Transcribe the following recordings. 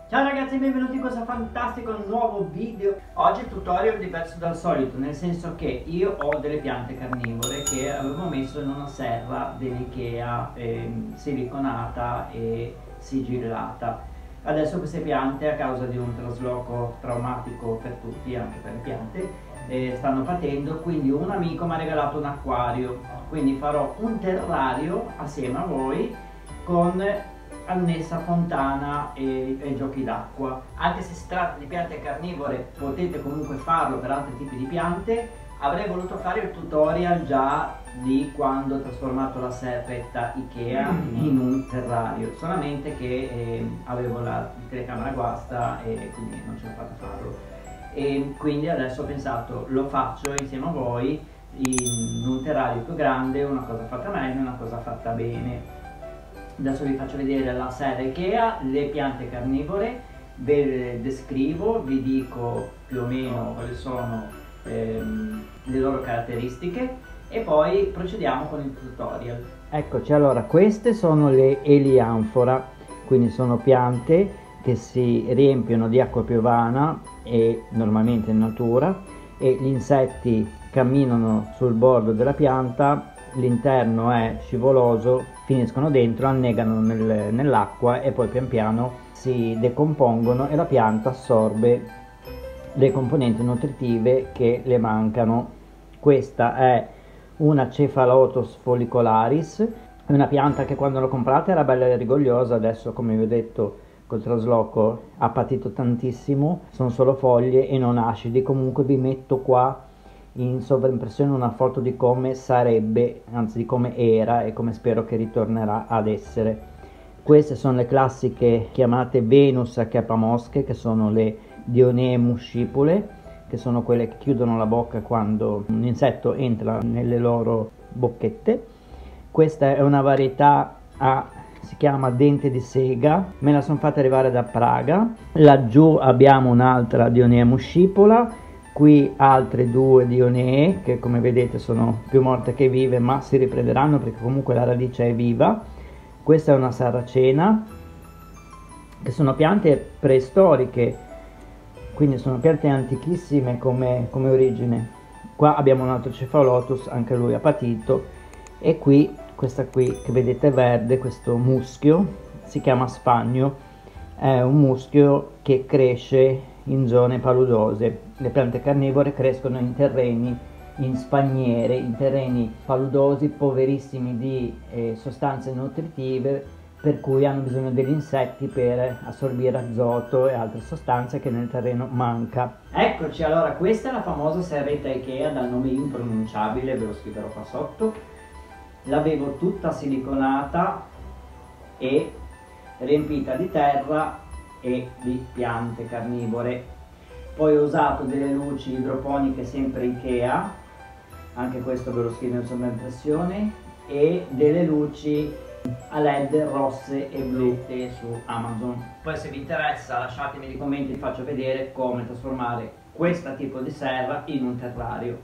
Ciao ragazzi, benvenuti in questo fantastico nuovo video. Oggi il tutorial è diverso dal solito, nel senso che io ho delle piante carnivore che avevo messo in una serra dell'Ikea siliconata e sigillata. Adesso queste piante, a causa di un trasloco traumatico per tutti, anche per le piante, stanno patendo, quindi un amico mi ha regalato un acquario, quindi farò un terrario assieme a voi con annessa fontana e giochi d'acqua. Anche se si tratta di piante carnivore potete comunque farlo per altri tipi di piante. Avrei voluto fare il tutorial già di quando ho trasformato la serretta Ikea in un terrario, solamente che avevo la telecamera guasta e quindi non ce l'ho fatta farlo, e quindi adesso ho pensato lo faccio insieme a voi in un terrario più grande, una cosa fatta meglio, una cosa fatta bene. Adesso vi faccio vedere la serra Ikea, le piante carnivore, ve le descrivo, vi dico più o meno quali sono le loro caratteristiche e poi procediamo con il tutorial. Eccoci, allora queste sono le elianfora, quindi sono piante che si riempiono di acqua piovana e normalmente in natura, e gli insetti camminano sul bordo della pianta, l'interno è scivoloso, finiscono dentro, annegano nell'acqua e poi pian piano si decompongono e la pianta assorbe le componenti nutritive che le mancano. Questa è una Cephalotus follicularis, è una pianta che quando l'ho comprata era bella e rigogliosa, adesso come vi ho detto col trasloco ha patito tantissimo, sono solo foglie e non acidi. Comunque vi metto qua in sovraimpressione una foto di come sarebbe, anzi di come era e come spero che ritornerà ad essere. Queste sono le classiche chiamate Venus a chiappamosche, che sono le Dionee muscipule, che sono quelle che chiudono la bocca quando un insetto entra nelle loro bocchette. Questa è una varietà si chiama dente di sega, me la sono fatta arrivare da Praga. Laggiù abbiamo un'altra Dionea muscipola, qui altre due Dionee che come vedete sono più morte che vive, ma si riprenderanno perché comunque la radice è viva. Questa è una saracena, che sono piante preistoriche, quindi sono piante antichissime come origine. Qua abbiamo un altro Cephalotus, anche lui ha patito, e qui questa qui che vedete verde, questo muschio, si chiama spagno, è un muschio che cresce in zone paludose. Le piante carnivore crescono in terreni, in spagniere, in terreni paludosi, poverissimi di sostanze nutritive, per cui hanno bisogno degli insetti per assorbire azoto e altre sostanze che nel terreno manca. Eccoci, allora questa è la famosa serretta Ikea dal nome impronunciabile, ve lo scriverò qua sotto. L'avevo tutta siliconata e riempita di terra e di piante carnivore. Poi ho usato delle luci idroponiche sempre Ikea, anche questo ve lo scrivo in sovraimpressione, e delle luci a LED rosse e blu su Amazon. Poi se vi interessa lasciatemi nei commenti, vi faccio vedere come trasformare questo tipo di serra in un terrario.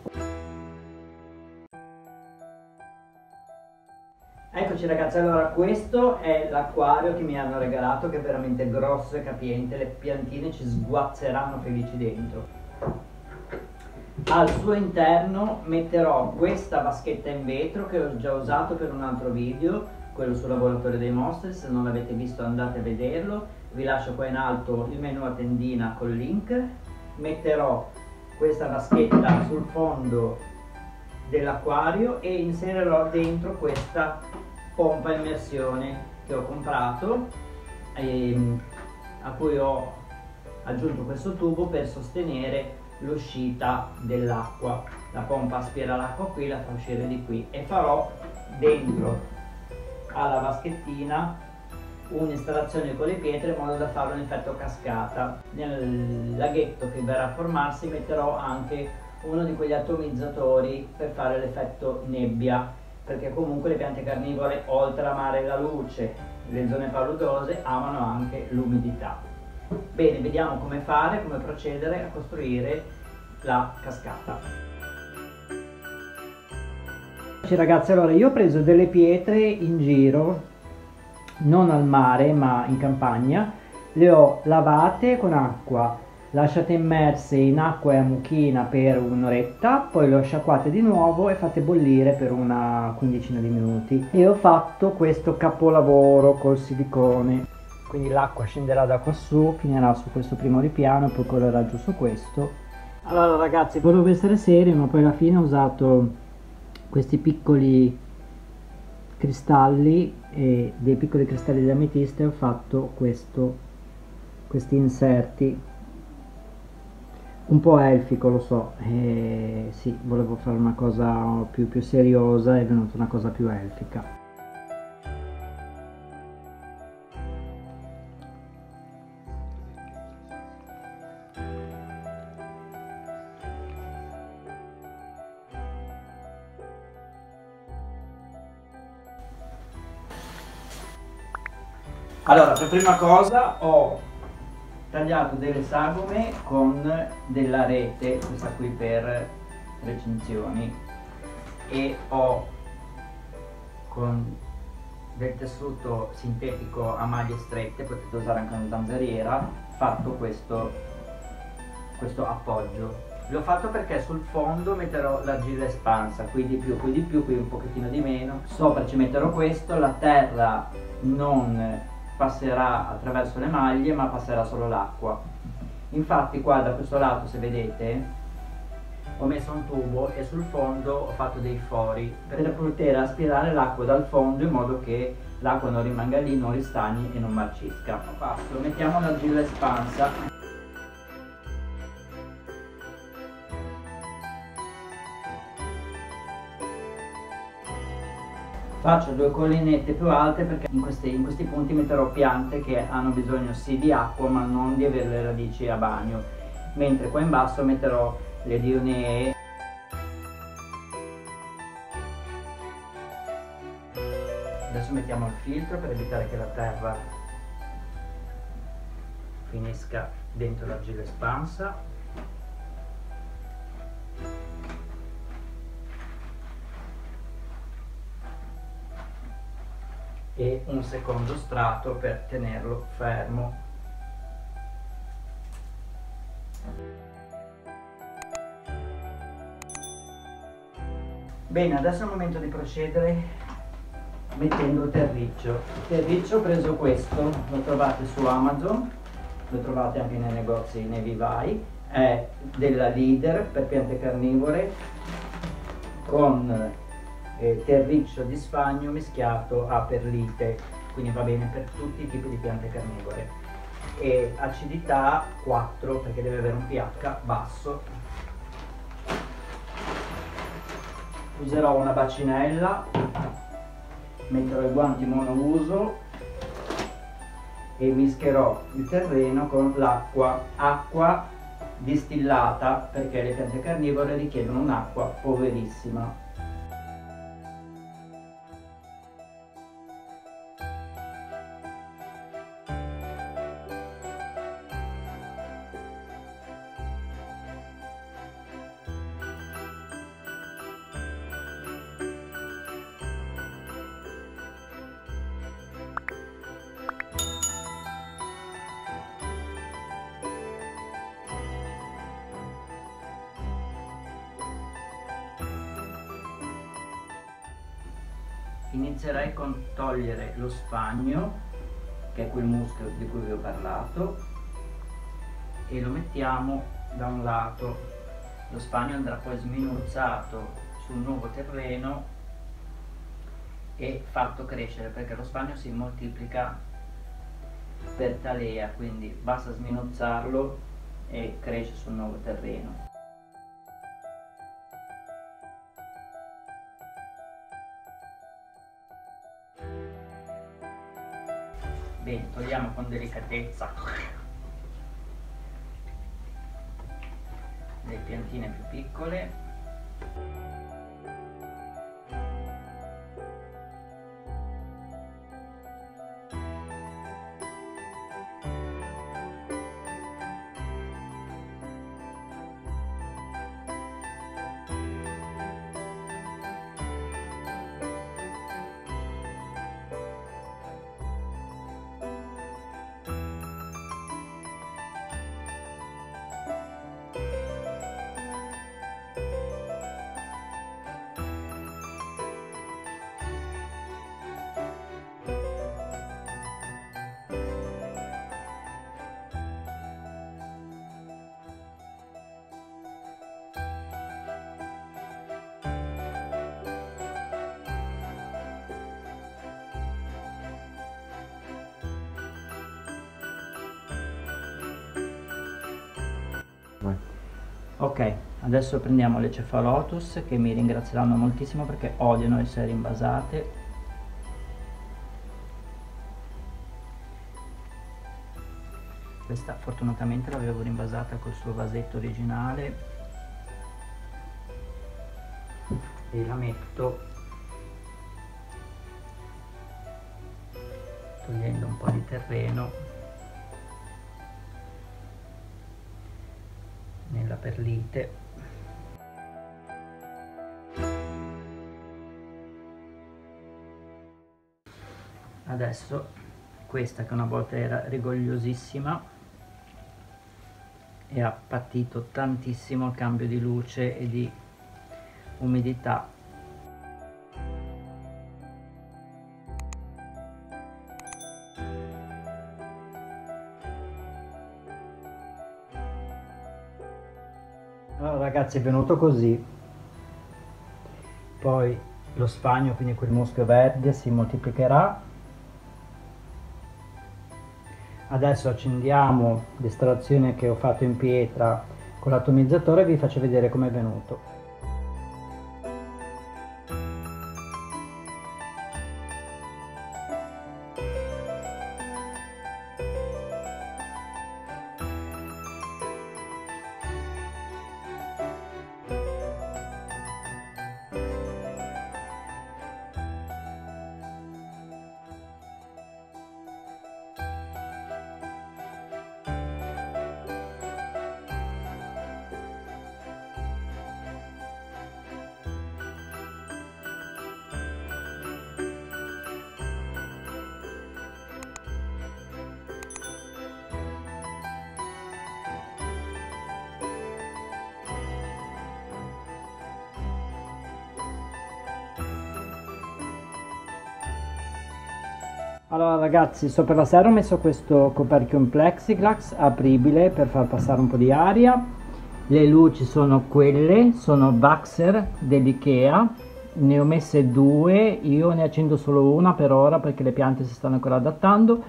Eccoci ragazzi, allora questo è l'acquario che mi hanno regalato, che è veramente grosso e capiente, le piantine ci sguazzeranno felici dentro. Al suo interno metterò questa vaschetta in vetro che ho già usato per un altro video, quello sul laboratorio dei mostri. Se non l'avete visto andate a vederlo, vi lascio qua in alto il menu a tendina col link. Metterò questa vaschetta sul fondo dell'acquario e inserirò dentro questa pompa immersione che ho comprato, a cui ho aggiunto questo tubo per sostenere l'uscita dell'acqua. La pompa aspira l'acqua qui, la fa uscire di qui, e farò dentro alla vaschettina un'installazione con le pietre in modo da fare un effetto cascata. Nel laghetto che verrà a formarsi metterò anche uno di quegli atomizzatori per fare l'effetto nebbia, perché comunque le piante carnivore, oltre a amare la luce, le zone paludose, amano anche l'umidità. Bene, vediamo come fare, come procedere a costruire la cascata. Ragazzi, allora io ho preso delle pietre in giro, non al mare ma in campagna, Le ho lavate con acqua, lasciate immerse in acqua e a mucchina per un'oretta, poi le ho sciacquate di nuovo e fatte bollire per una quindicina di minuti. E ho fatto questo capolavoro col silicone. Quindi l'acqua scenderà da quassù, finirà su questo primo ripiano e poi correrà giù su questo. Allora ragazzi, volevo essere serio, ma poi alla fine ho usato questi piccoli cristalli e dei piccoli cristalli di ametista e ho fatto questi inserti un po' elfico, lo so, sì, volevo fare una cosa più seriosa, è venuta una cosa più elfica. Allora, per prima cosa ho tagliato delle sagome con della rete, questa qui per recinzioni, e ho con del tessuto sintetico a maglie strette, potete usare anche una zanzariera, fatto questo appoggio. L'ho fatto perché sul fondo metterò l'argilla espansa, qui di più, qui un pochettino di meno. Sopra ci metterò questo, la terra non passerà attraverso le maglie ma passerà solo l'acqua. Infatti qua da questo lato, se vedete, ho messo un tubo e sul fondo ho fatto dei fori per poter aspirare l'acqua dal fondo in modo che l'acqua non rimanga lì, non ristagni e non marcisca. Fatto, mettiamo l'argilla espansa. Faccio due collinette più alte perché in questi punti metterò piante che hanno bisogno sì di acqua ma non di avere le radici a bagno, mentre qua in basso metterò le dionee. Adesso mettiamo il filtro per evitare che la terra finisca dentro l'argilla espansa. E un secondo strato per tenerlo fermo. Bene, adesso è il momento di procedere mettendo il terriccio. Il terriccio ho preso questo, lo trovate su Amazon, lo trovate anche nei negozi, nei vivai, è della Leader per piante carnivore con terriccio di sfagno mischiato a perlite, quindi va bene per tutti i tipi di piante carnivore, e acidità 4 perché deve avere un pH basso. Userò una bacinella, metterò i guanti monouso e mischerò il terreno con acqua distillata perché le piante carnivore richiedono un'acqua poverissima. Inizierei con togliere lo sfagno, che è quel muschio di cui vi ho parlato, e lo mettiamo da un lato. Lo sfagno andrà poi sminuzzato sul nuovo terreno e fatto crescere, perché lo sfagno si moltiplica per talea, quindi basta sminuzzarlo e cresce sul nuovo terreno. Bene, togliamo con delicatezza le piantine più piccole. Ok, adesso prendiamo le Cephalotus, che mi ringrazieranno moltissimo perché odiano essere invasate. Questa fortunatamente l'avevo rinvasata col suo vasetto originale e la metto togliendo un po' di terreno nella perlite. Adesso questa, che una volta era rigogliosissima e ha patito tantissimo il cambio di luce e di umidità, allora ragazzi, è venuto così. Poi lo sfagno, quindi quel muschio verde, si moltiplicherà. Adesso accendiamo l'estrazione che ho fatto in pietra con l'atomizzatore e vi faccio vedere com'è venuto. Allora ragazzi, sopra la serra ho messo questo coperchio in plexiglass apribile per far passare un po' di aria. Le luci sono quelle, sono Vaxer dell'Ikea, ne ho messe due, io ne accendo solo una per ora perché le piante si stanno ancora adattando,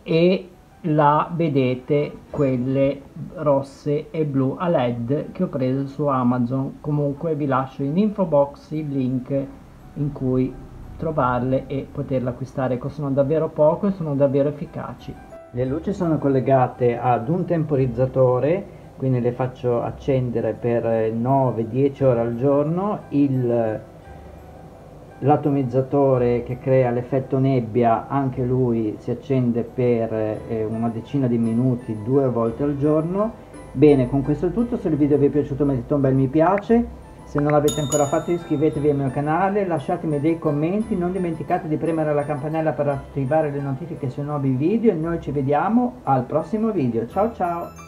e là vedete quelle rosse e blu a LED che ho preso su Amazon. Comunque vi lascio in info box il link in cui trovarle e poterle acquistare. Costano davvero poco e sono davvero efficaci. Le luci sono collegate ad un temporizzatore, quindi le faccio accendere per 9-10 ore al giorno. L'atomizzatore che crea l'effetto nebbia, anche lui si accende per una decina di minuti 2 volte al giorno. Bene, con questo è tutto. Se il video vi è piaciuto mettete un bel mi piace, se non l'avete ancora fatto iscrivetevi al mio canale, lasciatemi dei commenti, non dimenticate di premere la campanella per attivare le notifiche sui nuovi video e noi ci vediamo al prossimo video. Ciao ciao!